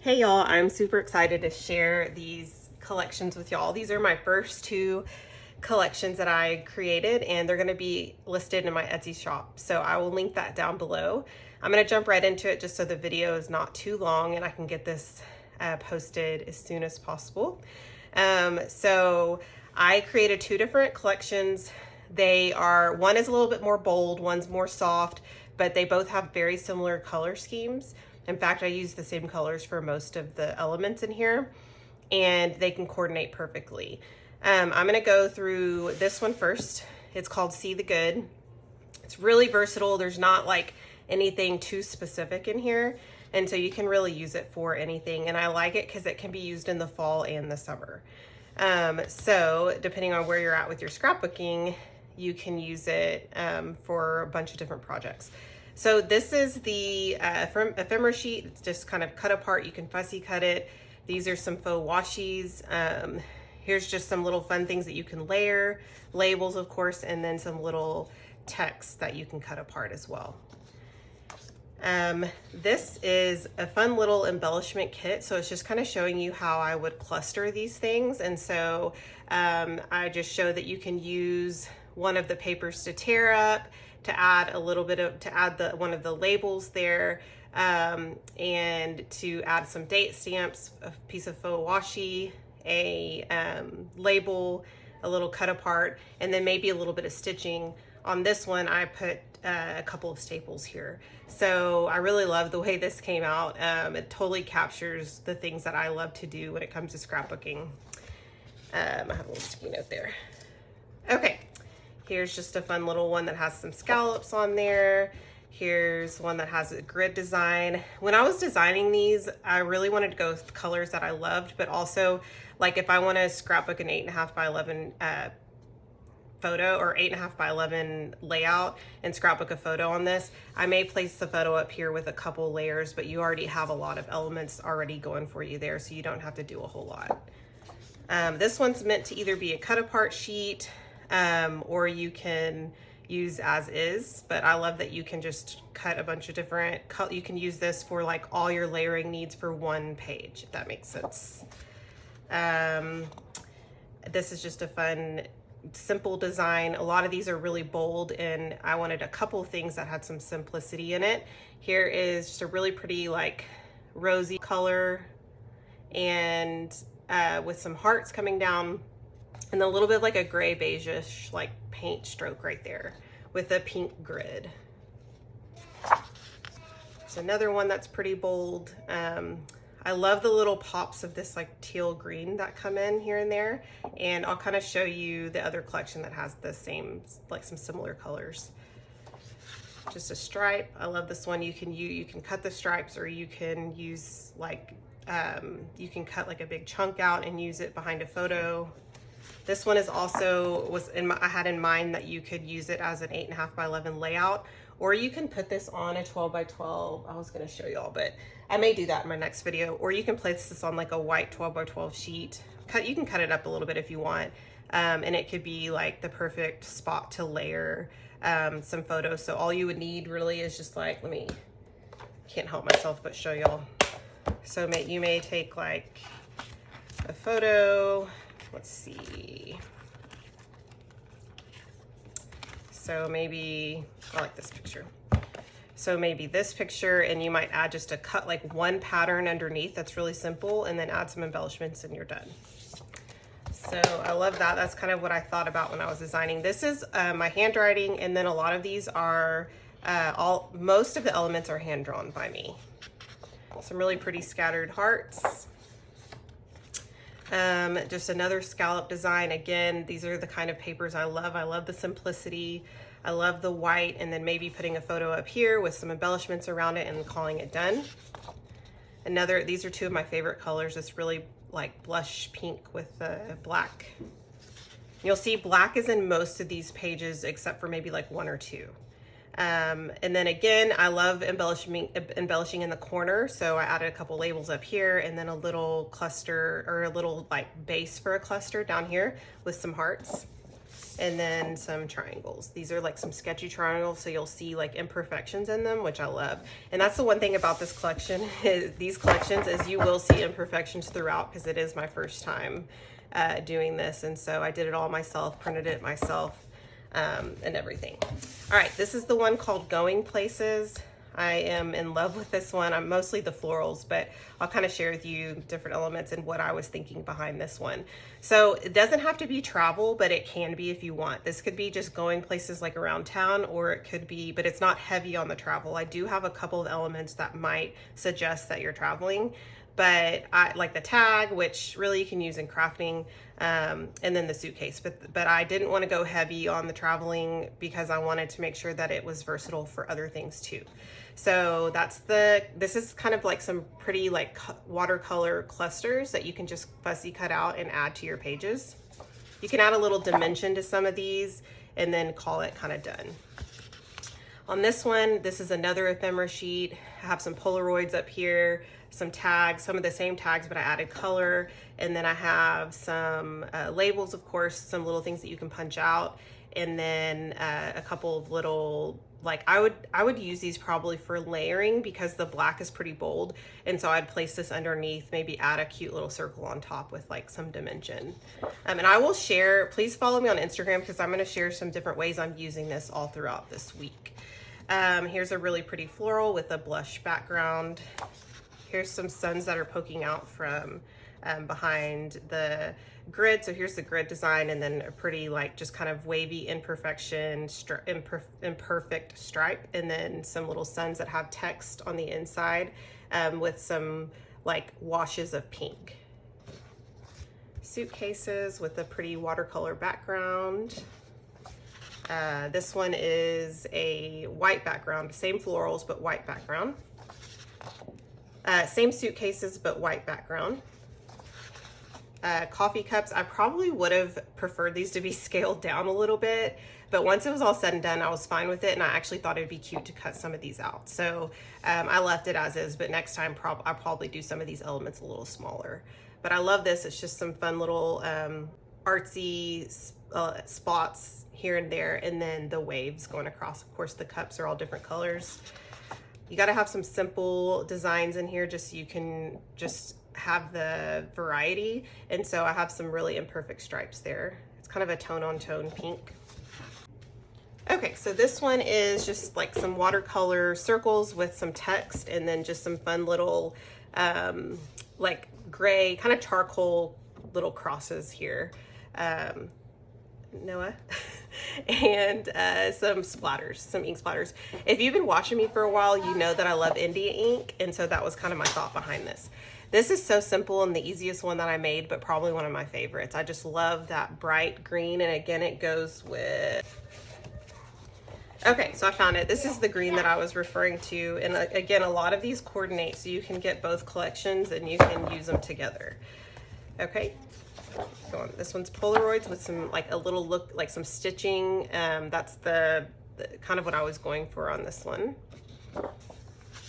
Hey y'all, I'm super excited to share these collections with y'all. These are my first two collections that I created and they're gonna be listed in my Etsy shop. So I will link that down below. I'm gonna jump right into it just so the video is not too long and I can get this posted as soon as possible. So I created two different collections. One is a little bit more bold, one's more soft, but they both have very similar color schemes. In fact, I use the same colors for most of the elements in here and they can coordinate perfectly. I'm gonna go through this one first. It's called See the Good. It's really versatile. There's not like anything too specific in here. And so you can really use it for anything. And I like it because it can be used in the fall and the summer. So depending on where you're at with your scrapbooking, you can use it for a bunch of different projects. So this is the ephemera sheet. It's just kind of cut apart. You can fussy cut it. These are some faux washies. Here's just some little fun things that you can layer, labels of course, and then some little text that you can cut apart as well. This is a fun little embellishment kit. So it's just kind of showing you how I would cluster these things. And so I just show that you can use one of the papers to tear up, to add one of the labels there, and to add some date stamps, a piece of faux washi, a label, a little cut apart, and then maybe a little bit of stitching. On this one, I put a couple of staples here. So I really love the way this came out. It totally captures the things that I love to do when it comes to scrapbooking. I have a little sticky note there. Okay. Here's just a fun little one that has some scallops on there. Here's one that has a grid design. When I was designing these, I really wanted to go with colors that I loved, but also like if I want to scrapbook an 8.5 by 11 photo or 8.5 by 11 layout and scrapbook a photo on this, I may place the photo up here with a couple layers, but you already have a lot of elements already going for you there, so you don't have to do a whole lot. This one's meant to either be a cut apart sheet, or you can use as is, but I love that you can just cut a bunch of different, you can use this for like all your layering needs for one page, if that makes sense. This is just a fun, simple design. A lot of these are really bold and I wanted a couple things that had some simplicity in it. Here is just a really pretty like rosy color and with some hearts coming down, and a little bit like a gray beige-ish like paint stroke right there with a pink grid. There's another one that's pretty bold. I love the little pops of this like teal green that come in here and there. And I'll kind of show you the other collection that has the same, like some similar colors. Just a stripe. I love this one. You can cut the stripes, or you can use like, you can cut like a big chunk out and use it behind a photo. This one is also, I had in mind that you could use it as an 8.5 by 11 layout, or you can put this on a 12 by 12. I was going to show y'all, but I may do that in my next video. Or you can place this on like a white 12 by 12 sheet. You can cut it up a little bit if you want. And it could be like the perfect spot to layer some photos. So all you would need really is just like, can't help myself but show y'all. So you may take like a photo. Let's see. So maybe, I like this picture. So maybe this picture, and you might add just like one pattern underneath that's really simple, and then add some embellishments and you're done. So I love that. That's kind of what I thought about when I was designing. This is my handwriting, and then a lot of these are, most of the elements are hand drawn by me. Some really pretty scattered hearts. Just another scallop design. Again, these are the kind of papers I love. I love the simplicity. I love the white, and then maybe putting a photo up here with some embellishments around it and calling it done. These are two of my favorite colors. This really like blush pink with black. You'll see black is in most of these pages except for maybe like one or two. And then again, I love embellishing in the corner. So I added a couple labels up here, and then a little cluster, or a little like base for a cluster down here with some hearts. and then some triangles. These are like some sketchy triangles, so you'll see like imperfections in them, which I love. And that's the one thing about this collection, is these collections, is you will see imperfections throughout, because it is my first time doing this, and so I did it all myself, printed it myself, and everything. All right, this is the one called Going Places. I am in love with this one. I'm mostly the florals, but I'll kind of share with you different elements and what I was thinking behind this one. So it doesn't have to be travel, but it can be if you want. This could be just going places like around town, or it could be, but it's not heavy on the travel. I do have a couple of elements that might suggest that you're traveling, but I like the tag, which really you can use in crafting, and then the suitcase. But I didn't want to go heavy on the traveling because I wanted to make sure that it was versatile for other things too. So this is kind of like some pretty like watercolor clusters that you can just fussy cut out and add to your pages. You can add a little dimension to some of these and then call it kind of done. On this one, this is another ephemera sheet. I have some Polaroids up here, some tags, some of the same tags, but I added color. And then I have some labels, of course, some little things that you can punch out. And then a couple of little, like I would use these probably for layering because the black is pretty bold. And so I'd place this underneath, maybe add a cute little circle on top with like some dimension. And I will share, please follow me on Instagram, because I'm gonna share some different ways I'm using this all throughout this week. Here's a really pretty floral with a blush background. Here's some suns that are poking out from behind the grid. So here's the grid design, and then a pretty like just kind of wavy imperfect stripe, and then some little suns that have text on the inside with some like washes of pink. Suitcases with a pretty watercolor background. This one is a white background, same florals, but white background. Same suitcases, but white background. Coffee cups, I probably would have preferred these to be scaled down a little bit, but once it was all said and done, I was fine with it, and I actually thought it'd be cute to cut some of these out. So I left it as is, but next time I'll probably do some of these elements a little smaller. But I love this. It's just some fun little artsy spots here and there, and then the waves going across. Of course, the cups are all different colors. You got to have some simple designs in here just so you can just have the variety. And so I have some really imperfect stripes there. It's kind of a tone on tone pink. Okay, so this one is just like some watercolor circles with some text, and then just some fun little like gray kind of charcoal little crosses here. Noah. And some splatters, some ink splatters. If you've been watching me for a while, you know that I love India ink, and so that was kind of my thought behind this. This is so simple and the easiest one that I made, but probably one of my favorites. I just love that bright green, and again, it goes with... Okay, so I found it. This is the green that I was referring to, and again, a lot of these coordinate, so you can get both collections and you can use them together. Okay. This one's Polaroids with some like a little look like some stitching. That's the kind of what I was going for on this one.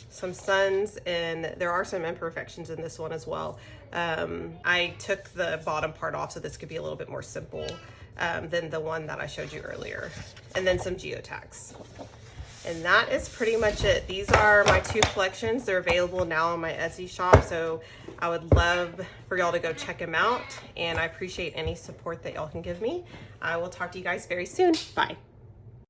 Some suns, and there are some imperfections in this one as well. I took the bottom part off so this could be a little bit more simple than the one that I showed you earlier. And then some geotags. And that is pretty much it. These are my two collections. They're available now on my Etsy shop, so I would love for y'all to go check them out, and I appreciate any support that y'all can give me. I will talk to you guys very soon. Bye.